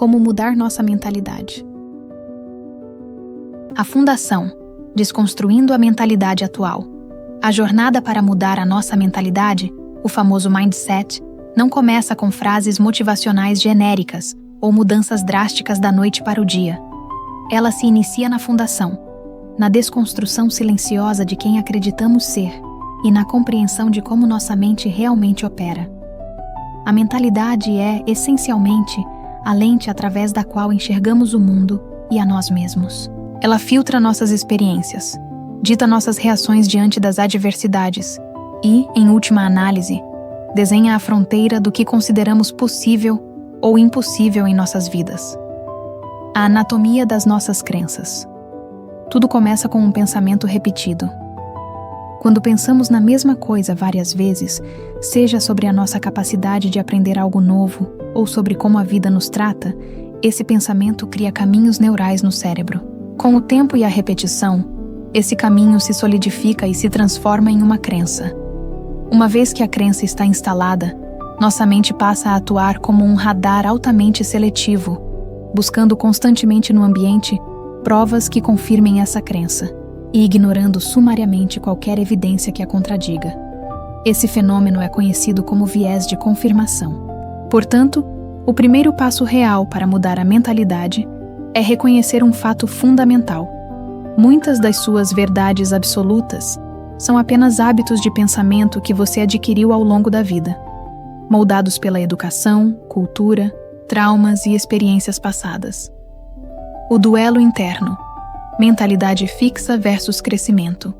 Como mudar nossa mentalidade. A Fundação, Desconstruindo a Mentalidade Atual. A jornada para mudar a nossa mentalidade, o famoso mindset, não começa com frases motivacionais genéricas ou mudanças drásticas da noite para o dia. Ela se inicia na fundação, na desconstrução silenciosa de quem acreditamos ser e na compreensão de como nossa mente realmente opera. A mentalidade é, essencialmente, a lente através da qual enxergamos o mundo e a nós mesmos. Ela filtra nossas experiências, dita nossas reações diante das adversidades e, em última análise, desenha a fronteira do que consideramos possível ou impossível em nossas vidas. A anatomia das nossas crenças. Tudo começa com um pensamento repetido. Quando pensamos na mesma coisa várias vezes, seja sobre a nossa capacidade de aprender algo novo ou sobre como a vida nos trata, esse pensamento cria caminhos neurais no cérebro. Com o tempo e a repetição, esse caminho se solidifica e se transforma em uma crença. Uma vez que a crença está instalada, nossa mente passa a atuar como um radar altamente seletivo, buscando constantemente no ambiente provas que confirmem essa crença e ignorando sumariamente qualquer evidência que a contradiga. Esse fenômeno é conhecido como viés de confirmação. Portanto, o primeiro passo real para mudar a mentalidade é reconhecer um fato fundamental. Muitas das suas verdades absolutas são apenas hábitos de pensamento que você adquiriu ao longo da vida, moldados pela educação, cultura, traumas e experiências passadas. O duelo interno. Mentalidade fixa versus crescimento.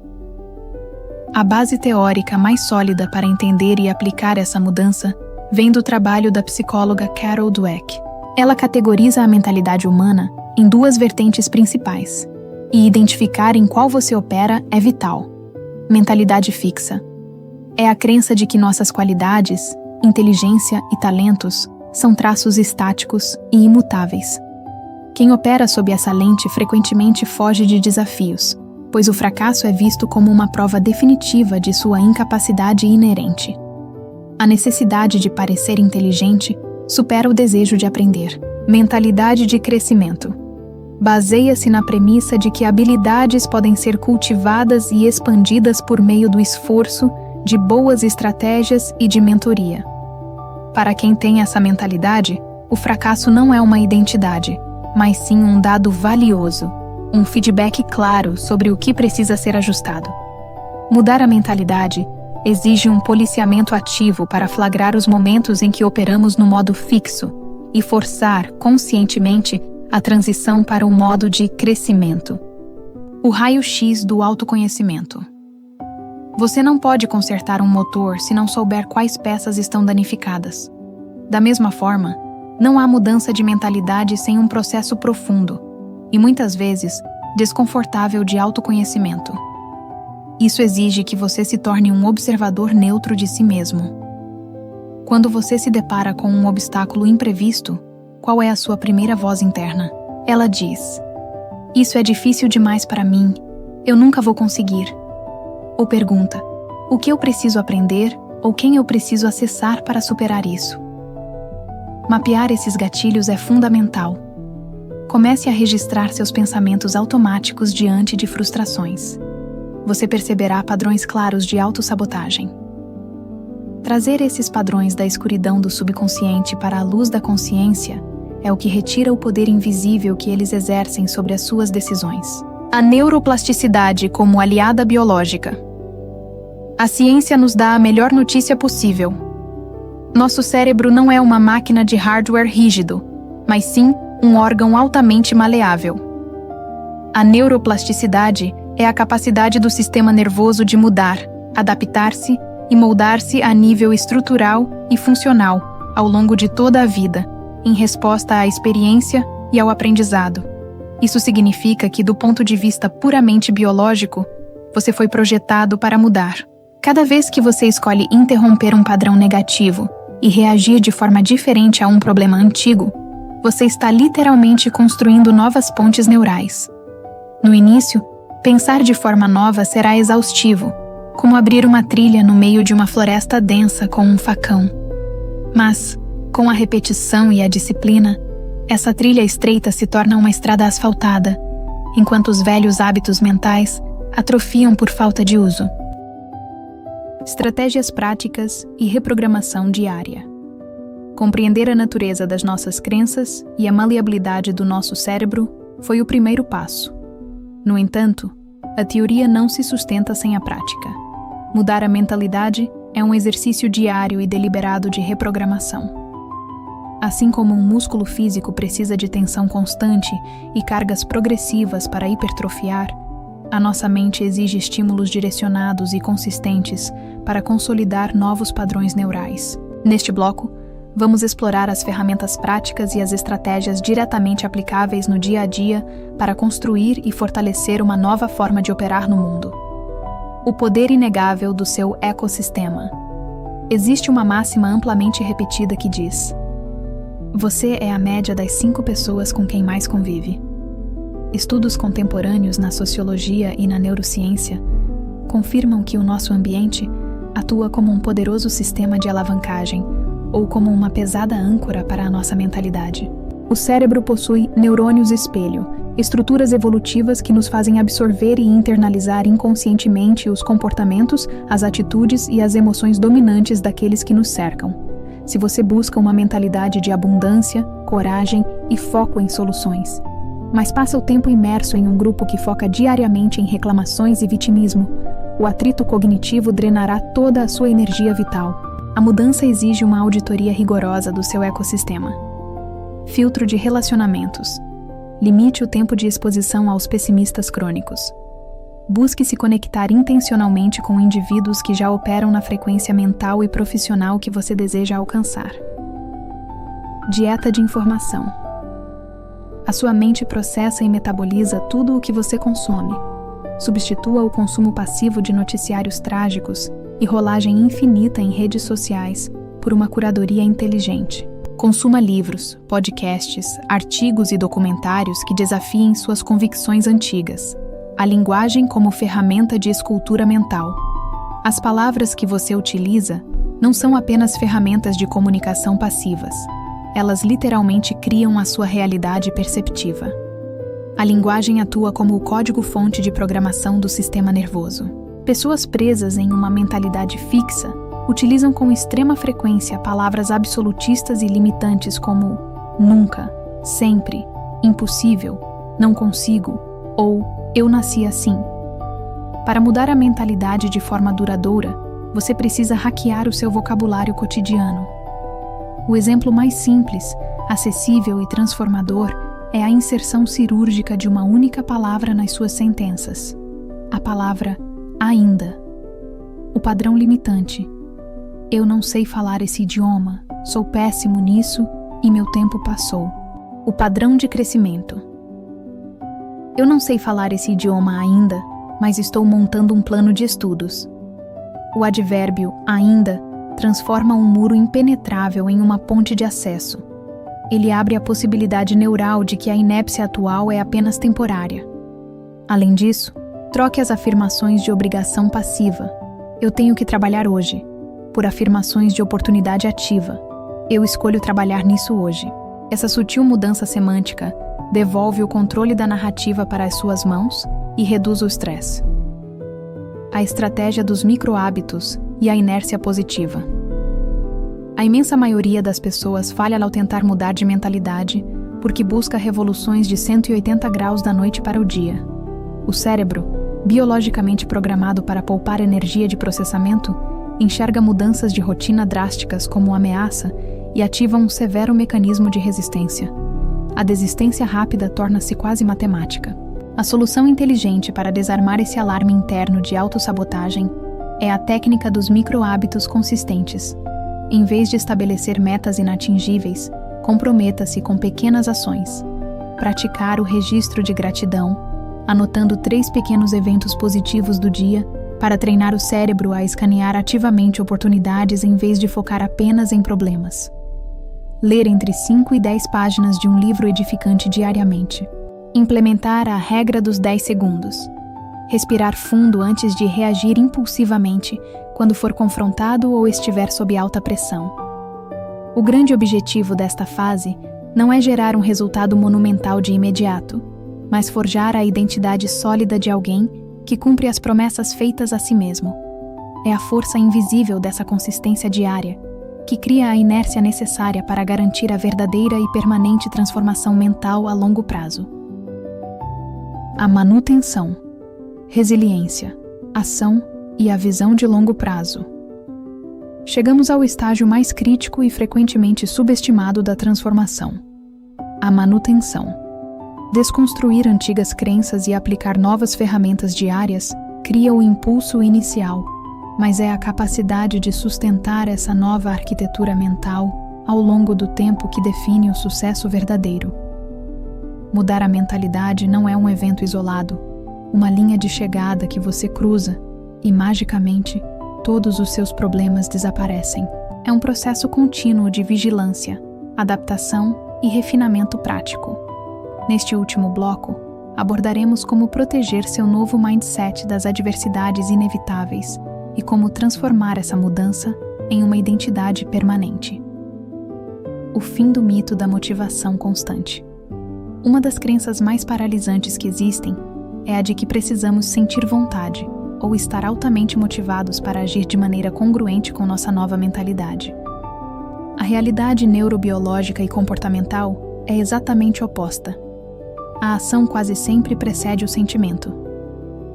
A base teórica mais sólida para entender e aplicar essa mudança vem do trabalho da psicóloga Carol Dweck. Ela categoriza a mentalidade humana em duas vertentes principais, e identificar em qual você opera é vital. Mentalidade fixa. É a crença de que nossas qualidades, inteligência e talentos são traços estáticos e imutáveis. Quem opera sob essa lente frequentemente foge de desafios, pois o fracasso é visto como uma prova definitiva de sua incapacidade inerente. A necessidade de parecer inteligente supera o desejo de aprender. Mentalidade de crescimento. Baseia-se na premissa de que habilidades podem ser cultivadas e expandidas por meio do esforço, de boas estratégias e de mentoria. Para quem tem essa mentalidade, o fracasso não é uma identidade, mas sim um dado valioso, um feedback claro sobre o que precisa ser ajustado. Mudar a mentalidade exige um policiamento ativo para flagrar os momentos em que operamos no modo fixo e forçar, conscientemente, a transição para o modo de crescimento. O raio-x do autoconhecimento. Você não pode consertar um motor se não souber quais peças estão danificadas. Da mesma forma, não há mudança de mentalidade sem um processo profundo, e muitas vezes, desconfortável de autoconhecimento. Isso exige que você se torne um observador neutro de si mesmo. Quando você se depara com um obstáculo imprevisto, qual é a sua primeira voz interna? Ela diz: "Isso é difícil demais para mim, eu nunca vou conseguir." Ou pergunta: "O que eu preciso aprender ou quem eu preciso acessar para superar isso?" Mapear esses gatilhos é fundamental. Comece a registrar seus pensamentos automáticos diante de frustrações. Você perceberá padrões claros de autossabotagem. Trazer esses padrões da escuridão do subconsciente para a luz da consciência é o que retira o poder invisível que eles exercem sobre as suas decisões. A neuroplasticidade como aliada biológica. A ciência nos dá a melhor notícia possível. Nosso cérebro não é uma máquina de hardware rígido, mas sim um órgão altamente maleável. A neuroplasticidade é a capacidade do sistema nervoso de mudar, adaptar-se e moldar-se a nível estrutural e funcional ao longo de toda a vida, em resposta à experiência e ao aprendizado. Isso significa que, do ponto de vista puramente biológico, você foi projetado para mudar. Cada vez que você escolhe interromper um padrão negativo e reagir de forma diferente a um problema antigo, você está literalmente construindo novas pontes neurais. No início, pensar de forma nova será exaustivo, como abrir uma trilha no meio de uma floresta densa com um facão. Mas, com a repetição e a disciplina, Essa trilha estreita se torna uma estrada asfaltada, enquanto os velhos hábitos mentais atrofiam por falta de uso. Estratégias práticas e reprogramação diária. Compreender a natureza das nossas crenças e a maleabilidade do nosso cérebro foi o primeiro passo. No entanto, a teoria não se sustenta sem a prática. Mudar a mentalidade é um exercício diário e deliberado de reprogramação. Assim como um músculo físico precisa de tensão constante e cargas progressivas para hipertrofiar, a nossa mente exige estímulos direcionados e consistentes para consolidar novos padrões neurais. Neste bloco, vamos explorar as ferramentas práticas e as estratégias diretamente aplicáveis no dia a dia para construir e fortalecer uma nova forma de operar no mundo. O poder inegável do seu ecossistema. Existe uma máxima amplamente repetida que diz: você é a média das 5 pessoas com quem mais convive. Estudos contemporâneos na sociologia e na neurociência confirmam que o nosso ambiente atua como um poderoso sistema de alavancagem ou como uma pesada âncora para a nossa mentalidade. O cérebro possui neurônios espelho, estruturas evolutivas que nos fazem absorver e internalizar inconscientemente os comportamentos, as atitudes e as emoções dominantes daqueles que nos cercam. Se você busca uma mentalidade de abundância, coragem e foco em soluções, mas passa o tempo imerso em um grupo que foca diariamente em reclamações e vitimismo, o atrito cognitivo drenará toda a sua energia vital. A mudança exige uma auditoria rigorosa do seu ecossistema. Filtro de relacionamentos. Limite o tempo de exposição aos pessimistas crônicos. Busque se conectar intencionalmente com indivíduos que já operam na frequência mental e profissional que você deseja alcançar. Dieta de informação. A sua mente processa e metaboliza tudo o que você consome. Substitua o consumo passivo de noticiários trágicos e rolagem infinita em redes sociais por uma curadoria inteligente. Consuma livros, podcasts, artigos e documentários que desafiem suas convicções antigas. A linguagem como ferramenta de escultura mental. As palavras que você utiliza não são apenas ferramentas de comunicação passivas. Elas literalmente criam a sua realidade perceptiva. A linguagem atua como o código-fonte de programação do sistema nervoso. Pessoas presas em uma mentalidade fixa utilizam com extrema frequência palavras absolutistas e limitantes como nunca, sempre, impossível, não consigo ou eu nasci assim. Para mudar a mentalidade de forma duradoura, você precisa hackear o seu vocabulário cotidiano. O exemplo mais simples, acessível e transformador é a inserção cirúrgica de uma única palavra nas suas sentenças. A palavra ainda. O padrão limitante. Eu não sei falar esse idioma, sou péssimo nisso e meu tempo passou. O padrão de crescimento. Eu não sei falar esse idioma ainda, mas estou montando um plano de estudos. O advérbio ainda transforma um muro impenetrável em uma ponte de acesso. Ele abre a possibilidade neural de que a inépcia atual é apenas temporária. Além disso, troque as afirmações de obrigação passiva. Eu tenho que trabalhar hoje, por afirmações de oportunidade ativa. Eu escolho trabalhar nisso hoje. Essa sutil mudança semântica devolve o controle da narrativa para as suas mãos e reduz o estresse. A estratégia dos micro-hábitos e a inércia positiva. A imensa maioria das pessoas falha ao tentar mudar de mentalidade porque busca revoluções de 180 graus da noite para o dia. O cérebro, biologicamente programado para poupar energia de processamento, enxerga mudanças de rotina drásticas como ameaça e ativa um severo mecanismo de resistência. A desistência rápida torna-se quase matemática. A solução inteligente para desarmar esse alarme interno de autossabotagem é a técnica dos micro-hábitos consistentes. Em vez de estabelecer metas inatingíveis, comprometa-se com pequenas ações. Praticar o registro de gratidão, anotando 3 pequenos eventos positivos do dia, para treinar o cérebro a escanear ativamente oportunidades em vez de focar apenas em problemas. Ler entre 5 e 10 páginas de um livro edificante diariamente. Implementar a regra dos 10 segundos. Respirar fundo antes de reagir impulsivamente quando for confrontado ou estiver sob alta pressão. O grande objetivo desta fase não é gerar um resultado monumental de imediato, mas forjar a identidade sólida de alguém que cumpre as promessas feitas a si mesmo. É a força invisível dessa consistência diária que cria a inércia necessária para garantir a verdadeira e permanente transformação mental a longo prazo. A manutenção, resiliência, ação e a visão de longo prazo. Chegamos ao estágio mais crítico e frequentemente subestimado da transformação: a manutenção. Desconstruir antigas crenças e aplicar novas ferramentas diárias cria o impulso inicial, mas é a capacidade de sustentar essa nova arquitetura mental ao longo do tempo que define o sucesso verdadeiro. Mudar a mentalidade não é um evento isolado, uma linha de chegada que você cruza e, magicamente, todos os seus problemas desaparecem. É um processo contínuo de vigilância, adaptação e refinamento prático. Neste último bloco, abordaremos como proteger seu novo mindset das adversidades inevitáveis e como transformar essa mudança em uma identidade permanente. O fim do mito da motivação constante. Uma das crenças mais paralisantes que existem é a de que precisamos sentir vontade ou estar altamente motivados para agir de maneira congruente com nossa nova mentalidade. A realidade neurobiológica e comportamental é exatamente oposta. A ação quase sempre precede o sentimento.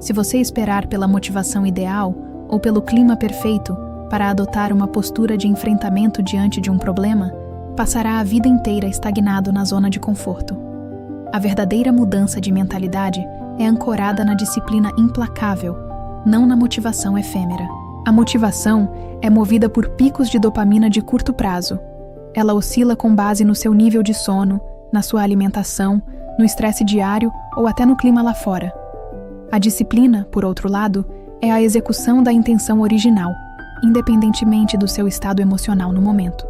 Se você esperar pela motivação ideal ou pelo clima perfeito para adotar uma postura de enfrentamento diante de um problema, passará a vida inteira estagnado na zona de conforto. A verdadeira mudança de mentalidade é ancorada na disciplina implacável, não na motivação efêmera. A motivação é movida por picos de dopamina de curto prazo. Ela oscila com base no seu nível de sono, na sua alimentação, no estresse diário ou até no clima lá fora. A disciplina, por outro lado, é a execução da intenção original, independentemente do seu estado emocional no momento.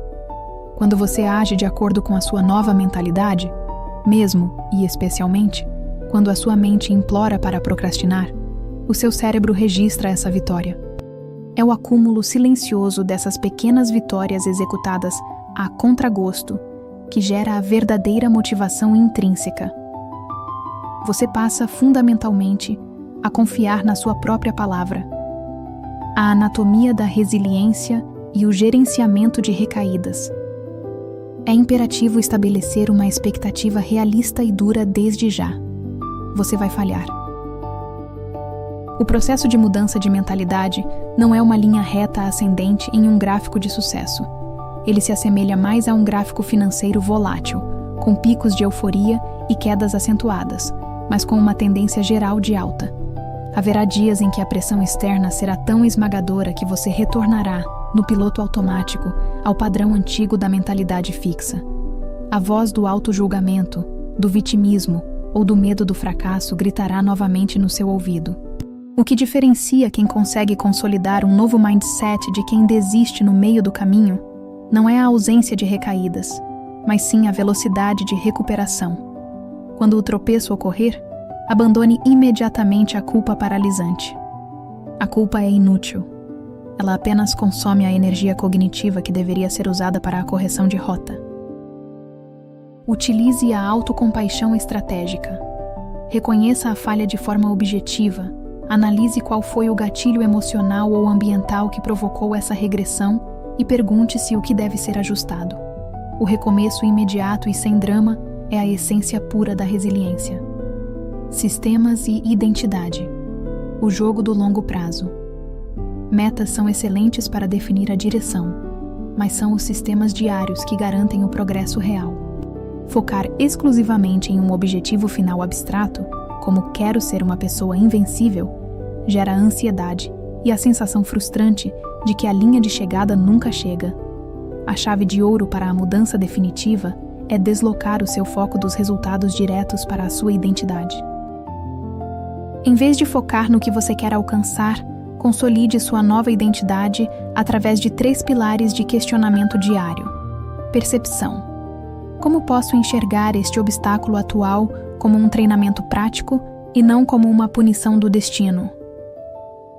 Quando você age de acordo com a sua nova mentalidade, mesmo e especialmente quando a sua mente implora para procrastinar, o seu cérebro registra essa vitória. É o acúmulo silencioso dessas pequenas vitórias executadas a contragosto que gera a verdadeira motivação intrínseca. Você passa fundamentalmente a confiar na sua própria palavra. A anatomia da resiliência e o gerenciamento de recaídas. É imperativo estabelecer uma expectativa realista e dura desde já. Você vai falhar. O processo de mudança de mentalidade não é uma linha reta ascendente em um gráfico de sucesso. Ele se assemelha mais a um gráfico financeiro volátil, com picos de euforia e quedas acentuadas, mas com uma tendência geral de alta. Haverá dias em que a pressão externa será tão esmagadora que você retornará, no piloto automático, ao padrão antigo da mentalidade fixa. A voz do auto-julgamento, do vitimismo ou do medo do fracasso gritará novamente no seu ouvido. O que diferencia quem consegue consolidar um novo mindset de quem desiste no meio do caminho não é a ausência de recaídas, mas sim a velocidade de recuperação. Quando o tropeço ocorrer, abandone imediatamente a culpa paralisante. A culpa é inútil. Ela apenas consome a energia cognitiva que deveria ser usada para a correção de rota. Utilize a autocompaixão estratégica. Reconheça a falha de forma objetiva. Analise qual foi o gatilho emocional ou ambiental que provocou essa regressão e pergunte-se o que deve ser ajustado. O recomeço imediato e sem drama é a essência pura da resiliência. Sistemas e identidade. O jogo do longo prazo. Metas são excelentes para definir a direção, mas são os sistemas diários que garantem o progresso real. Focar exclusivamente em um objetivo final abstrato, como quero ser uma pessoa invencível, gera ansiedade e a sensação frustrante de que a linha de chegada nunca chega. A chave de ouro para a mudança definitiva é deslocar o seu foco dos resultados diretos para a sua identidade. Em vez de focar no que você quer alcançar, consolide sua nova identidade através de 3 pilares de questionamento diário. Percepção. Como posso enxergar este obstáculo atual como um treinamento prático e não como uma punição do destino?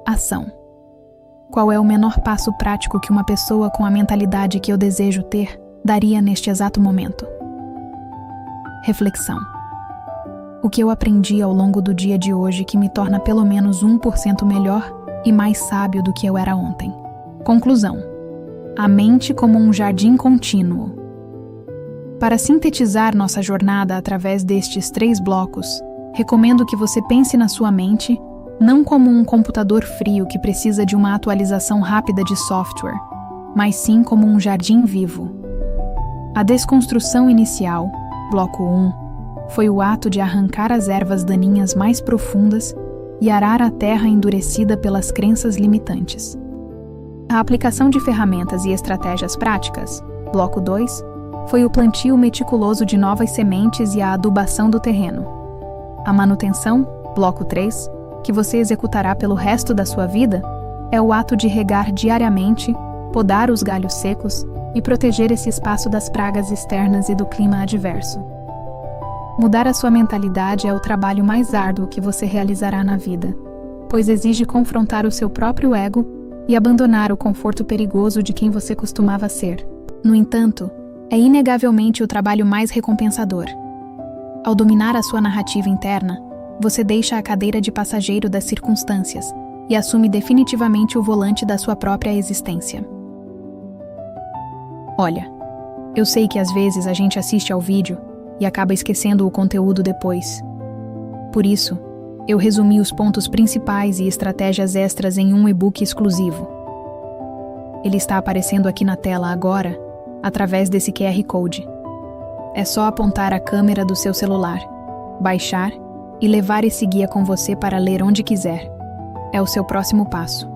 Ação. Qual é o menor passo prático que uma pessoa com a mentalidade que eu desejo ter daria neste exato momento? Reflexão. O que eu aprendi ao longo do dia de hoje que me torna pelo menos 1% melhor e mais sábio do que eu era ontem? Conclusão. A mente como um jardim contínuo. Para sintetizar nossa jornada através destes 3 blocos, recomendo que você pense na sua mente não como um computador frio que precisa de uma atualização rápida de software, mas sim como um jardim vivo. A desconstrução inicial, bloco 1, foi o ato de arrancar as ervas daninhas mais profundas e arar a terra endurecida pelas crenças limitantes. A aplicação de ferramentas e estratégias práticas, bloco 2, foi o plantio meticuloso de novas sementes e a adubação do terreno. A manutenção, bloco 3, que você executará pelo resto da sua vida, é o ato de regar diariamente, podar os galhos secos e proteger esse espaço das pragas externas e do clima adverso. Mudar a sua mentalidade é o trabalho mais árduo que você realizará na vida, pois exige confrontar o seu próprio ego e abandonar o conforto perigoso de quem você costumava ser. No entanto, é inegavelmente o trabalho mais recompensador. Ao dominar a sua narrativa interna, você deixa a cadeira de passageiro das circunstâncias e assume definitivamente o volante da sua própria existência. Olha, eu sei que às vezes a gente assiste ao vídeo e acaba esquecendo o conteúdo depois. Por isso, eu resumi os pontos principais e estratégias extras em um e-book exclusivo. Ele está aparecendo aqui na tela agora, através desse QR Code. É só apontar a câmera do seu celular, baixar e levar esse guia com você para ler onde quiser. É o seu próximo passo.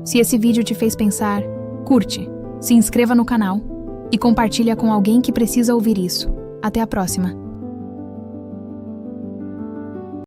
Se esse vídeo te fez pensar, curte, se inscreva no canal e compartilha com alguém que precisa ouvir isso. Até a próxima!